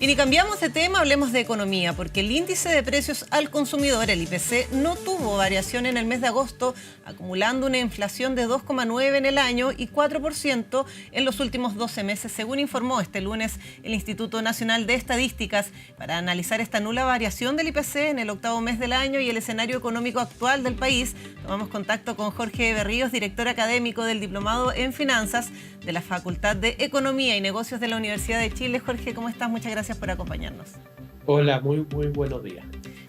Y ni cambiamos de tema, hablemos de economía, porque el índice de precios al consumidor, el IPC, no tuvo variación en el mes de agosto, acumulando una inflación de 2,9% en el año y 4% en los últimos 12 meses, según informó este lunes el Instituto Nacional de Estadísticas. Para analizar esta nula variación del IPC en el octavo mes del año y el escenario económico actual del país, tomamos contacto con Jorge Berríos, director académico del Diplomado en Finanzas de la Facultad de Economía y Negocios de la Universidad de Chile. Jorge, ¿cómo estás? Muchas gracias por acompañarnos. Hola, muy buenos días.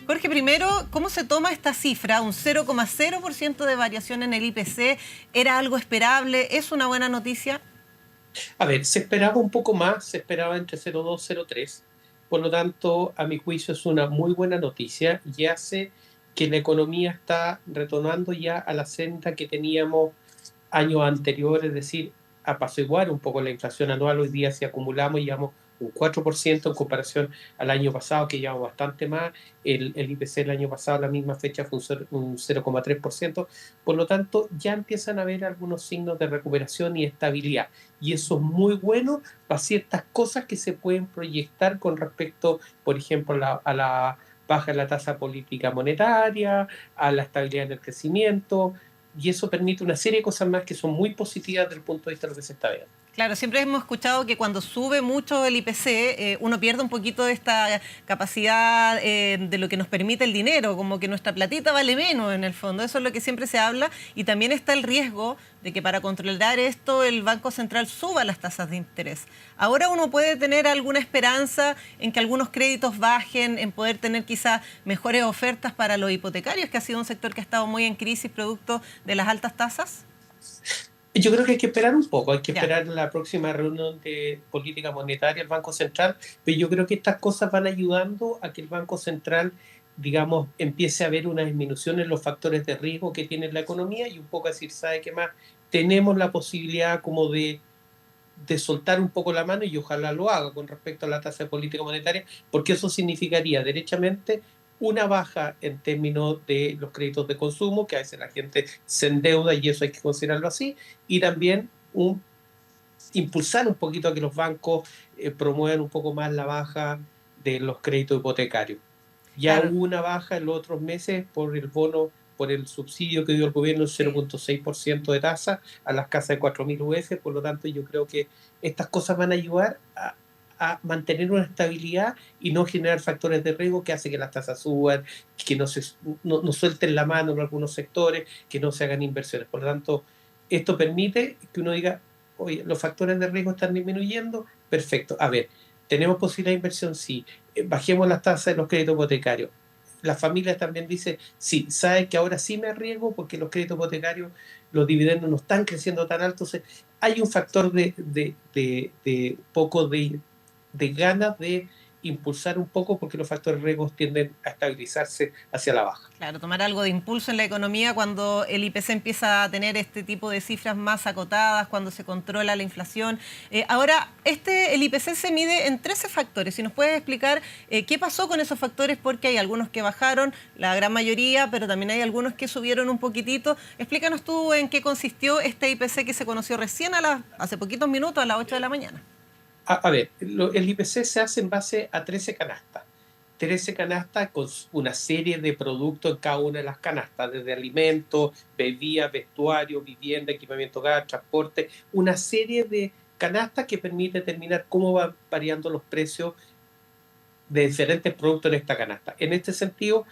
Jorge, primero, ¿cómo se toma esta cifra? Un 0,0% de variación en el IPC. ¿Era algo esperable? ¿Es una buena noticia? A ver, se esperaba un poco más, se esperaba entre 0,2 y 0,3. Por lo tanto, a mi juicio es una muy buena noticia y hace que la economía está retornando ya a la senda que teníamos años anteriores, es decir, apaciguar un poco la inflación anual. Hoy día si acumulamos llevamos un 4% en comparación al año pasado, que llevamos bastante más. El IPC el año pasado a la misma fecha fue un 0,3%. Por lo tanto, ya empiezan a haber algunos signos de recuperación y estabilidad. Y eso es muy bueno para ciertas cosas que se pueden proyectar con respecto, por ejemplo, a la baja de la tasa política monetaria, a la estabilidad en el crecimiento, y eso permite una serie de cosas más que son muy positivas desde el punto de vista de lo que se está viendo. Claro, siempre hemos escuchado que cuando sube mucho el IPC, uno pierde un poquito de esta capacidad de lo que nos permite el dinero, como que nuestra platita vale menos en el fondo. Eso es lo que siempre se habla. Y también está el riesgo de que para controlar esto el Banco Central suba las tasas de interés. Ahora uno puede tener alguna esperanza en que algunos créditos bajen, en poder tener quizás mejores ofertas para los hipotecarios, que ha sido un sector que ha estado muy en crisis producto de las altas tasas. Yo creo que hay que esperar un poco, hay que Ya. esperar la próxima reunión de política monetaria del Banco Central, pero yo creo que estas cosas van ayudando a que el Banco Central, digamos, empiece a ver una disminución en los factores de riesgo que tiene la economía y un poco a decir, ¿sabe qué más? Tenemos la posibilidad como de soltar un poco la mano y ojalá lo haga con respecto a la tasa de política monetaria, porque eso significaría derechamente una baja en términos de los créditos de consumo, que a veces la gente se endeuda y eso hay que considerarlo así, y también impulsar un poquito a que los bancos promuevan un poco más la baja de los créditos hipotecarios. Ya Claro, hubo una baja en los otros meses por el bono, por el subsidio que dio el gobierno, el sí. 0,6% de tasa a las casas de 4.000 UF. Por lo tanto, yo creo que estas cosas van a ayudar a mantener una estabilidad y no generar factores de riesgo que hacen que las tasas suban, que no suelten la mano en algunos sectores, que no se hagan inversiones. Por lo tanto, esto permite que uno diga, oye, los factores de riesgo están disminuyendo, perfecto. A ver, ¿tenemos posibilidad de inversión? Sí. Bajemos las tasas de los créditos hipotecarios. Las familias también dicen, sí, sabe que ahora sí me arriesgo porque los créditos hipotecarios, los dividendos no están creciendo tan altos. Hay un factor de poco de ganas de impulsar un poco porque los factores de riesgo tienden a estabilizarse hacia la baja. Claro, tomar algo de impulso en la economía cuando el IPC empieza a tener este tipo de cifras más acotadas, cuando se controla la inflación. Ahora, el IPC se mide en 13 factores. Si nos puedes explicar qué pasó con esos factores, porque hay algunos que bajaron, la gran mayoría, pero también hay algunos que subieron un poquitito. Explícanos tú en qué consistió este IPC que se conoció recién hace poquitos minutos, a las 8 de la mañana. A ver, el IPC se hace en base a 13 canastas. 13 canastas con una serie de productos en cada una de las canastas, desde alimentos, bebidas, vestuario, vivienda, equipamiento, gas, transporte, una serie de canastas que permite determinar cómo van variando los precios de diferentes productos en esta canasta. En este sentido,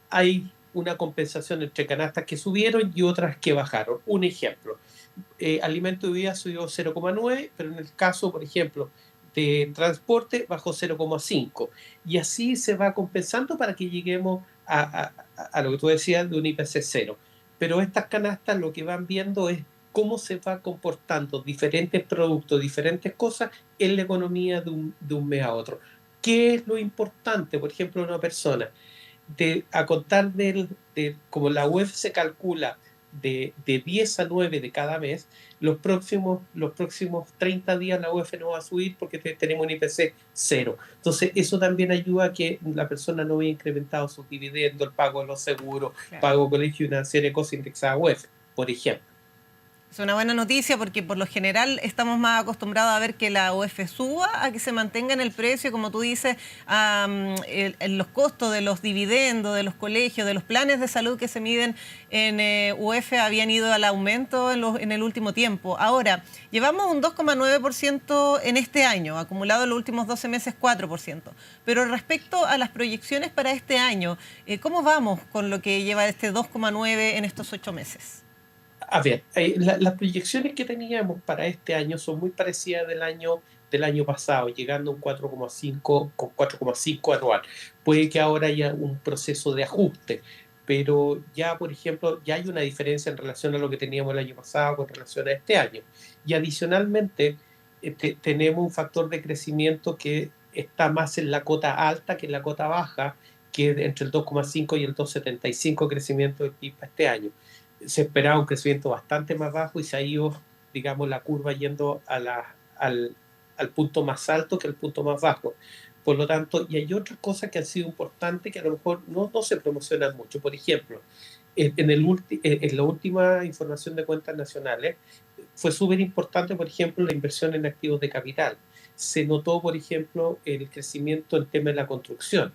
hay una compensación entre canastas que subieron y otras que bajaron. Un ejemplo, alimento y bebida subió 0,9, pero en el caso, por ejemplo, de transporte bajó 0,5. Y así se va compensando para que lleguemos a lo que tú decías de un IPC cero. Pero estas canastas lo que van viendo es cómo se va comportando diferentes productos, diferentes cosas en la economía de un mes a otro. ¿Qué es lo importante? Por ejemplo, una persona a contar como la UEF se calcula de 10 a 9 de cada mes, los próximos 30 días la UEF no va a subir porque tenemos un IPC cero. Entonces, eso también ayuda a que la persona no vea incrementado sus dividendos, el pago de los seguros, Claro. pago de colegio y una serie de cosas indexadas a UEF, por ejemplo. Es una buena noticia porque por lo general estamos más acostumbrados a ver que la UF suba, a que se mantenga en el precio, como tú dices, en los costos de los dividendos, de los colegios, de los planes de salud que se miden en UF habían ido al aumento en el último tiempo. Ahora, llevamos un 2,9% en este año, acumulado en los últimos 12 meses 4%. Pero respecto a las proyecciones para este año, ¿cómo vamos con lo que lleva este 2,9 en estos 8 meses? A ver, las proyecciones que teníamos para este año son muy parecidas del año pasado, llegando a un 4,5 con 4,5 anual. Puede que ahora haya un proceso de ajuste, pero ya, por ejemplo, ya hay una diferencia en relación a lo que teníamos el año pasado con relación a este año. Y adicionalmente, tenemos un factor de crecimiento que está más en la cota alta que en la cota baja, que es entre el 2,5 y el 2,75 crecimiento del PIB este año. Se esperaba un crecimiento bastante más bajo y se ha ido, digamos, la curva yendo al punto más alto que al punto más bajo. Por lo tanto, y hay otras cosas que han sido importantes que a lo mejor no se promocionan mucho. Por ejemplo, en la última información de cuentas nacionales fue súper importante, por ejemplo, la inversión en activos de capital. Se notó, por ejemplo, el crecimiento en tema de la construcción.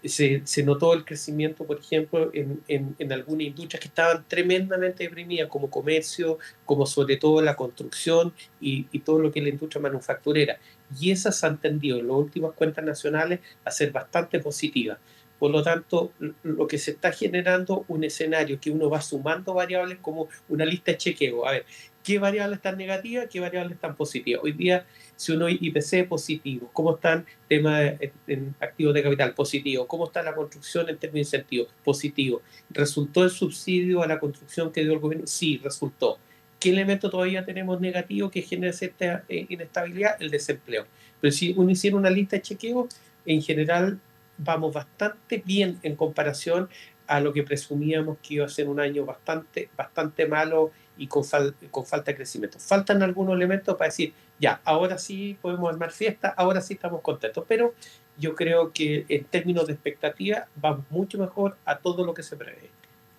Se notó el crecimiento, por ejemplo, en algunas industrias que estaban tremendamente deprimidas, como comercio, como sobre todo la construcción y todo lo que es la industria manufacturera. Y esas se han tendido en las últimas cuentas nacionales a ser bastante positivas. Por lo tanto, lo que se está generando un escenario que uno va sumando variables como una lista de chequeo. A ver, ¿qué variables están negativas? ¿Qué variables están positivas? Hoy día, si uno IPC positivo, ¿cómo están temas en activos de capital? Positivo. ¿Cómo está la construcción en términos de incentivos? Positivo. ¿Resultó el subsidio a la construcción que dio el gobierno? Sí, resultó. ¿Qué elemento todavía tenemos negativo que genera cierta inestabilidad? El desempleo. Pero si uno hiciera una lista de chequeo, en general vamos bastante bien en comparación a lo que presumíamos que iba a ser un año bastante malo y con falta de crecimiento. Faltan algunos elementos para decir, ya, ahora sí podemos armar fiesta, ahora sí estamos contentos, pero yo creo que en términos de expectativa vamos mucho mejor a todo lo que se prevé.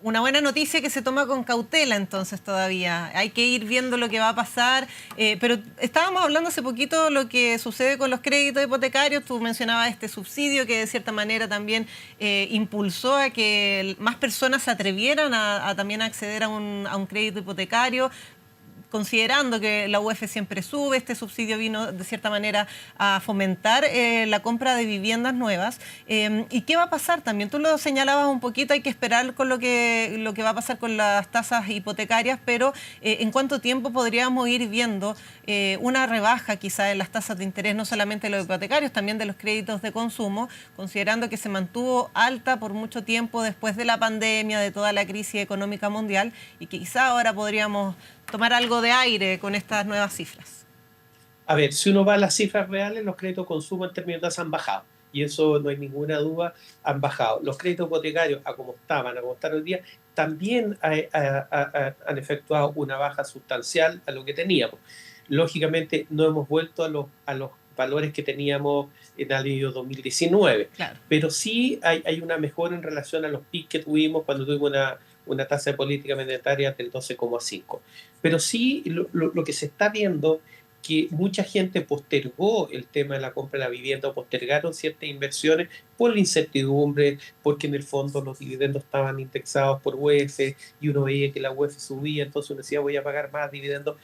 Una buena noticia que se toma con cautela entonces todavía. Hay que ir viendo lo que va a pasar. Pero estábamos hablando hace poquito lo que sucede con los créditos hipotecarios. Tú mencionabas este subsidio que de cierta manera también impulsó a que más personas se atrevieran a también acceder a un crédito hipotecario. Considerando que la UF siempre sube, este subsidio vino de cierta manera a fomentar la compra de viviendas nuevas. ¿Y qué va a pasar también? Tú lo señalabas un poquito, hay que esperar con lo que va a pasar con las tasas hipotecarias, pero ¿en cuánto tiempo podríamos ir viendo una rebaja quizá en las tasas de interés, no solamente de los hipotecarios, también de los créditos de consumo, considerando que se mantuvo alta por mucho tiempo después de la pandemia, de toda la crisis económica mundial, y que quizá ahora podríamos tomar algo de aire con estas nuevas cifras? A ver, si uno va a las cifras reales, los créditos de consumo en términos de tasa han bajado. Y eso no hay ninguna duda, han bajado. Los créditos hipotecarios, a como están hoy día, también han efectuado una baja sustancial a lo que teníamos. Lógicamente, no hemos vuelto a los valores que teníamos en el año 2019. Claro. Pero sí hay una mejora en relación a los picos que tuvimos cuando tuvimos una tasa de política monetaria del 12,5. Pero sí lo que se está viendo que mucha gente postergó el tema de la compra de la vivienda o postergaron ciertas inversiones por la incertidumbre, porque en el fondo los dividendos estaban indexados por UEF y uno veía que la UEF subía, entonces uno decía voy a pagar más dividendos.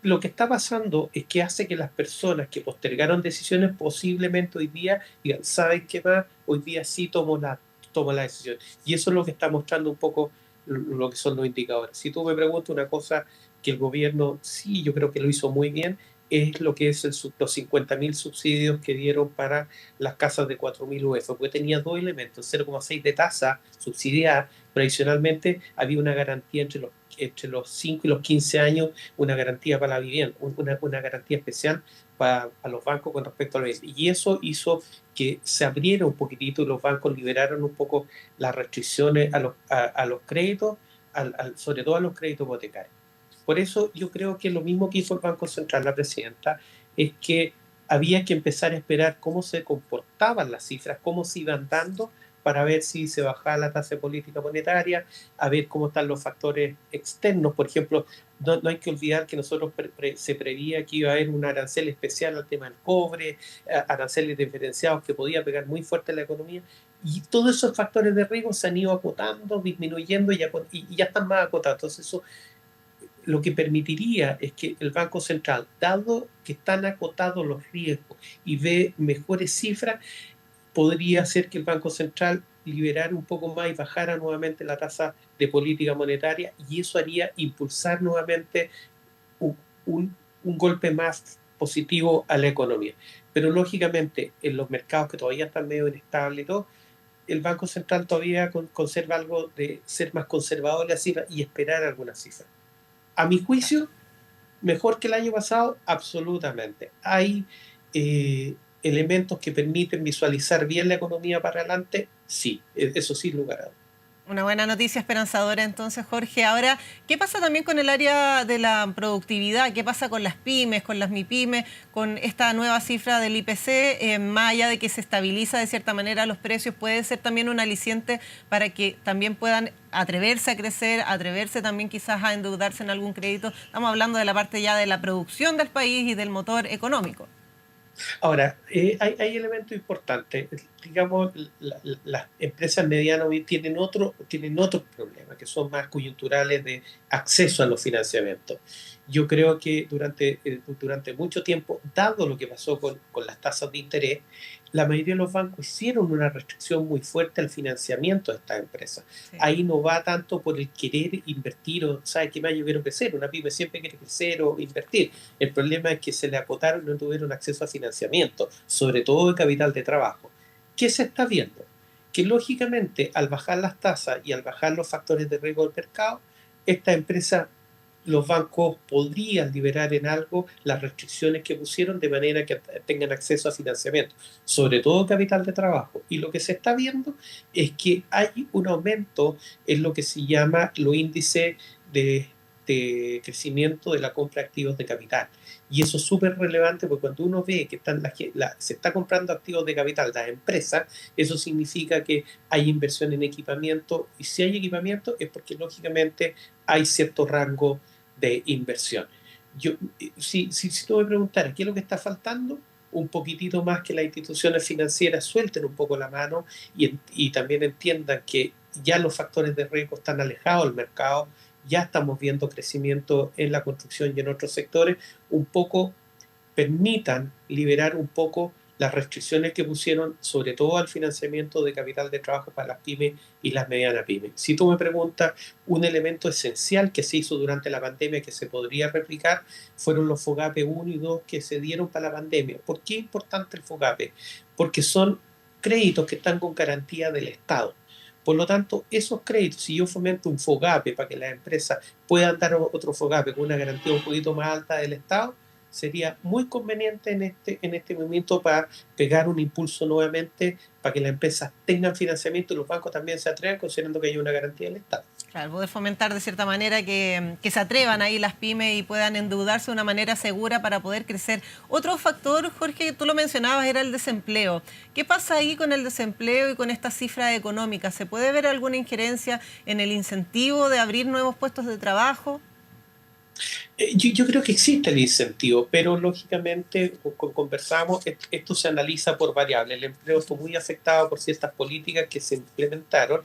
Lo que está pasando es que hace que las personas que postergaron decisiones posiblemente hoy día digan, ¿sabes qué más? Hoy día sí tomo la decisión. Y eso es lo que está mostrando un poco lo que son los indicadores. Si tú me preguntas una cosa que el gobierno sí, yo creo que lo hizo muy bien, es lo que es los 50.000 subsidios que dieron para las casas de 4.000 UF, porque tenía dos elementos, 0,6 de tasa subsidiada, pero adicionalmente había una garantía entre los 5 y los 15 años, una garantía para la vivienda, una garantía especial para los bancos con respecto a la vivienda. Y eso hizo que se abriera un poquitito y los bancos liberaron un poco las restricciones a los créditos, sobre todo a los créditos hipotecarios. Por eso yo creo que lo mismo que hizo el Banco Central, la presidenta, es que había que empezar a esperar cómo se comportaban las cifras, cómo se iban dando para ver si se baja la tasa de política monetaria, a ver cómo están los factores externos. Por ejemplo, no hay que olvidar que nosotros se preveía que iba a haber un arancel especial al tema del cobre, aranceles diferenciados que podía pegar muy fuerte en la economía, y todos esos factores de riesgo se han ido acotando, disminuyendo y ya están más acotados. Entonces eso lo que permitiría es que el Banco Central, dado que están acotados los riesgos y ve mejores cifras, podría hacer que el Banco Central liberara un poco más y bajara nuevamente la tasa de política monetaria, y eso haría impulsar nuevamente un, un golpe más positivo a la economía. Pero lógicamente en los mercados que todavía están medio inestables y todo, el Banco Central todavía conserva algo de ser más conservador en la cifra y esperar algunas cifras. A mi juicio, mejor que el año pasado, absolutamente. Hay elementos que permiten visualizar bien la economía para adelante, sí, eso sin lugar a dudas. Una buena noticia esperanzadora entonces, Jorge. Ahora, ¿qué pasa también con el área de la productividad? ¿Qué pasa con las pymes, con las MIPYME, con esta nueva cifra del IPC? Más allá de que se estabiliza de cierta manera los precios, ¿puede ser también un aliciente para que también puedan atreverse a crecer, atreverse también quizás a endeudarse en algún crédito? Estamos hablando de la parte ya de la producción del país y del motor económico. Ahora, hay elementos importantes. Digamos, las empresas medianas hoy tienen otros problemas que son más coyunturales de acceso a los financiamientos. Yo creo que durante mucho tiempo, dado lo que pasó con las tasas de interés, la mayoría de los bancos hicieron una restricción muy fuerte al financiamiento de estas empresas. Sí. Ahí no va tanto por el querer invertir o, ¿sabe qué más? Yo quiero crecer. Una pyme siempre quiere crecer o invertir. El problema es que se le acotaron y no tuvieron acceso a financiamiento, sobre todo de capital de trabajo. ¿Qué se está viendo? Que lógicamente al bajar las tasas y al bajar los factores de riesgo del mercado, esta empresa, los bancos podrían liberar en algo las restricciones que pusieron de manera que tengan acceso a financiamiento, sobre todo capital de trabajo. Y lo que se está viendo es que hay un aumento en lo que se llama los índices de crecimiento de la compra de activos de capital. Y eso es súper relevante porque cuando uno ve que se está comprando activos de capital de las empresas, eso significa que hay inversión en equipamiento, y si hay equipamiento es porque lógicamente hay cierto rango de inversión. Si tú me preguntaras qué es lo que está faltando, un poquitito más que las instituciones financieras suelten un poco la mano y también entiendan que ya los factores de riesgo están alejados del mercado, ya estamos viendo crecimiento en la construcción y en otros sectores, un poco permitan liberar un poco las restricciones que pusieron, sobre todo al financiamiento de capital de trabajo para las pymes y las medianas pymes. Si tú me preguntas, un elemento esencial que se hizo durante la pandemia que se podría replicar fueron los FOGAPE 1 y 2 que se dieron para la pandemia. ¿Por qué es importante el FOGAPE? Porque son créditos que están con garantía del Estado. Por lo tanto, esos créditos, si yo fomento un FOGAPE para que las empresas puedan dar otro FOGAPE con una garantía un poquito más alta del Estado, sería muy conveniente en este momento para pegar un impulso nuevamente para que las empresas tengan financiamiento y los bancos también se atrevan, considerando que hay una garantía del Estado. Claro, poder fomentar de cierta manera que se atrevan ahí las pymes y puedan endeudarse de una manera segura para poder crecer. Otro factor, Jorge, tú lo mencionabas, era el desempleo. ¿Qué pasa ahí con el desempleo y con estas cifras económicas? ¿Se puede ver alguna injerencia en el incentivo de abrir nuevos puestos de trabajo? Yo creo que existe el incentivo, pero lógicamente, como conversamos, esto se analiza por variables. El empleo fue muy afectado por ciertas políticas que se implementaron,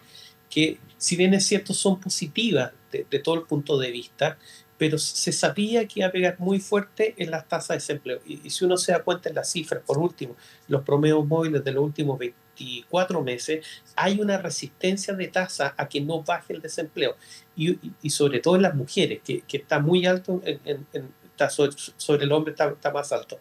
que si bien es cierto son positivas de todo el punto de vista, pero se sabía que iba a pegar muy fuerte en las tasas de desempleo. Y si uno se da cuenta en las cifras, por último, los promedios móviles de los últimos 24 meses, hay una resistencia de tasa a que no baje el desempleo. Y sobre todo en las mujeres, que está muy alto, está sobre el hombre está más alto.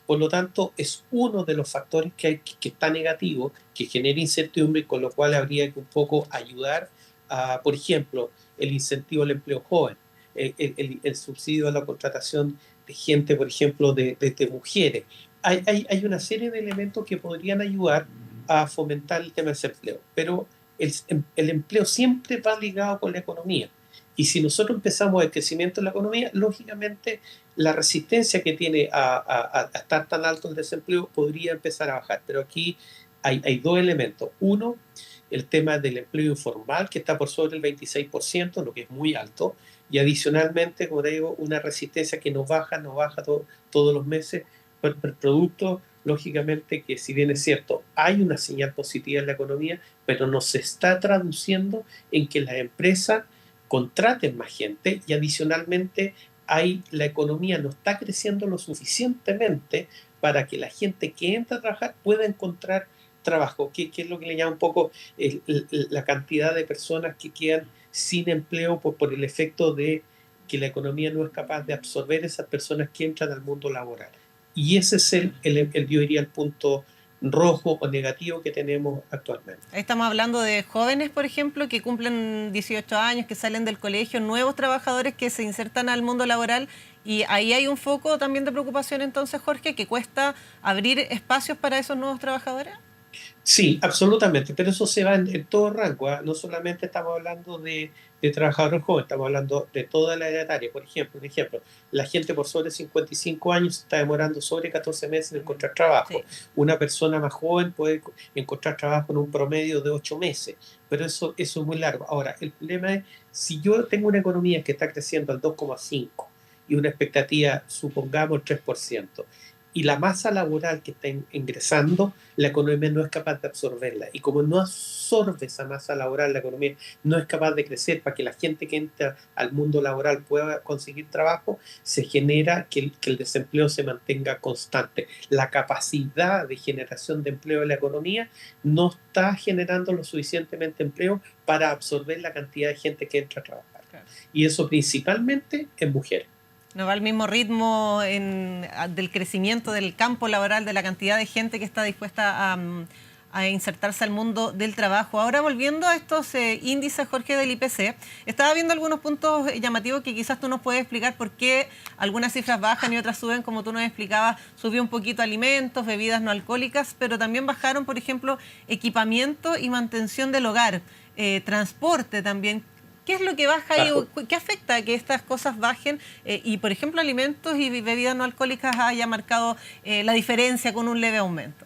Por lo tanto, es uno de los factores que está negativo, que genera incertidumbre y con lo cual habría que un poco ayudar a, por ejemplo, el incentivo al empleo joven, el subsidio a la contratación de gente, por ejemplo, de mujeres. Hay una serie de elementos que podrían ayudar a fomentar el tema del desempleo, pero el empleo siempre va ligado con la economía. Y si nosotros empezamos el crecimiento de la economía, lógicamente la resistencia que tiene a estar tan alto el desempleo podría empezar a bajar. Pero aquí hay dos elementos. Uno, el tema del empleo informal, que está por sobre el 26%, lo que es muy alto, y adicionalmente, como te digo, una resistencia que no baja todos los meses, por producto, lógicamente, que si bien es cierto, hay una señal positiva en la economía, pero no se está traduciendo en que las empresas contraten más gente y adicionalmente la economía no está creciendo lo suficientemente para que la gente que entra a trabajar pueda encontrar trabajo, que es lo que le llama un poco la cantidad de personas que quedan sin empleo por el efecto de que la economía no es capaz de absorber esas personas que entran al mundo laboral. Y ese es yo diría, el punto rojo o negativo que tenemos actualmente. Ahí estamos hablando de jóvenes, por ejemplo, que cumplen 18 años, que salen del colegio, nuevos trabajadores que se insertan al mundo laboral, y ahí hay un foco también de preocupación entonces, Jorge, que cuesta abrir espacios para esos nuevos trabajadores. Sí, absolutamente, pero eso se va en todo rango, ¿eh? No solamente estamos hablando de trabajadores jóvenes, estamos hablando de toda la edad etaria. Por ejemplo, la gente por sobre 55 años está demorando sobre 14 meses en encontrar trabajo. Sí. Una persona más joven puede encontrar trabajo en un promedio de 8 meses, pero eso es muy largo. Ahora, el problema es, si yo tengo una economía que está creciendo al 2,5 y una expectativa, supongamos, el 3%, y la masa laboral que está ingresando, la economía no es capaz de absorberla. Y como no absorbe esa masa laboral, la economía no es capaz de crecer para que la gente que entra al mundo laboral pueda conseguir trabajo, se genera que el desempleo se mantenga constante. La capacidad de generación de empleo de la economía no está generando lo suficientemente empleo para absorber la cantidad de gente que entra a trabajar. Claro. Y eso principalmente en mujeres. No va al mismo ritmo del crecimiento del campo laboral, de la cantidad de gente que está dispuesta a insertarse al mundo del trabajo. Ahora, volviendo a estos índices, Jorge, del IPC, estaba viendo algunos puntos llamativos que quizás tú nos puedes explicar por qué algunas cifras bajan y otras suben, como tú nos explicabas. Subió un poquito alimentos, bebidas no alcohólicas, pero también bajaron, por ejemplo, equipamiento y mantención del hogar, transporte también. ¿Qué es lo que baja y qué afecta a que estas cosas bajen? Y, por ejemplo, alimentos y bebidas no alcohólicas haya marcado la diferencia con un leve aumento.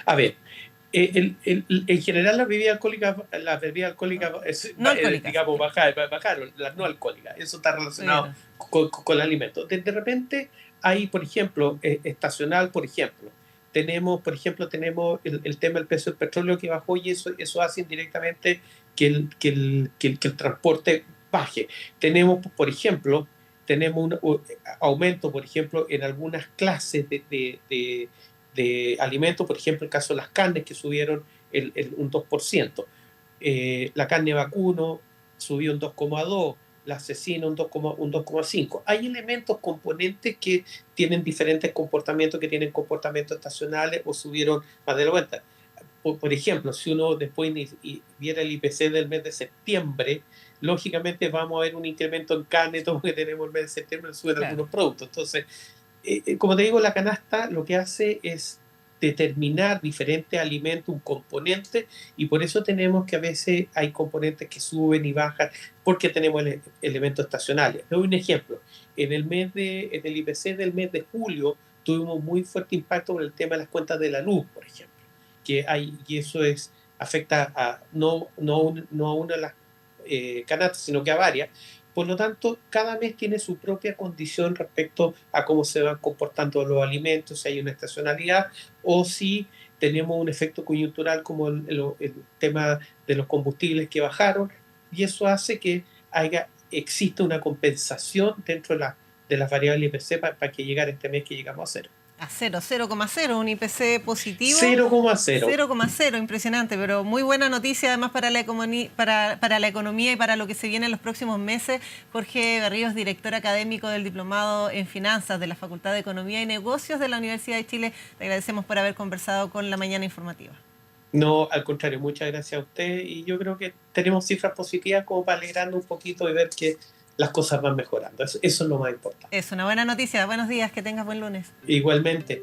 A ver, en general las bebidas alcohólicas no alcohólicas, digamos, bajaron, las no alcohólicas. Eso está relacionado con el alimento. De repente hay, por ejemplo, estacional, por ejemplo. Tenemos el tema del precio del petróleo que bajó y eso hace indirectamente que el transporte baje. Tenemos, por ejemplo, un aumento, por ejemplo, en algunas clases de alimentos, por ejemplo, el caso de las carnes que subieron un 2%. La carne vacuno subió un 2,2%. La cecina un 2,5. Hay elementos, componentes que tienen diferentes comportamientos, que tienen comportamientos estacionales o subieron más de la cuenta. Por ejemplo, si uno después viera el IPC del mes de septiembre, lógicamente vamos a ver un incremento en carne, todo lo que tenemos el mes de septiembre, suben algunos productos. Entonces, como te digo, la canasta lo que hace es determinar diferentes alimentos, un componente, y por eso tenemos que a veces hay componentes que suben y bajan, porque tenemos elementos estacionales. Doy un ejemplo. En el IPC del mes de julio tuvimos muy fuerte impacto con el tema de las cuentas de la luz, por ejemplo, y eso afecta no a una de las canastas, sino que a varias. Por lo tanto, cada mes tiene su propia condición respecto a cómo se van comportando los alimentos, si hay una estacionalidad o si tenemos un efecto coyuntural como el tema de los combustibles que bajaron, y eso hace que exista una compensación dentro de las variables IPC para que llegara este mes que llegamos a cero. A 0,0, un IPC positivo. 0,0. 0,0, impresionante, pero muy buena noticia además para la economía y para lo que se viene en los próximos meses. Jorge Berríos, director académico del Diplomado en Finanzas de la Facultad de Economía y Negocios de la Universidad de Chile. Te agradecemos por haber conversado con La Mañana Informativa. No, al contrario, muchas gracias a usted, y yo creo que tenemos cifras positivas como para alegrarnos un poquito y ver que las cosas van mejorando. Eso es lo más importante. Es una buena noticia. Buenos días, que tengas buen lunes. Igualmente.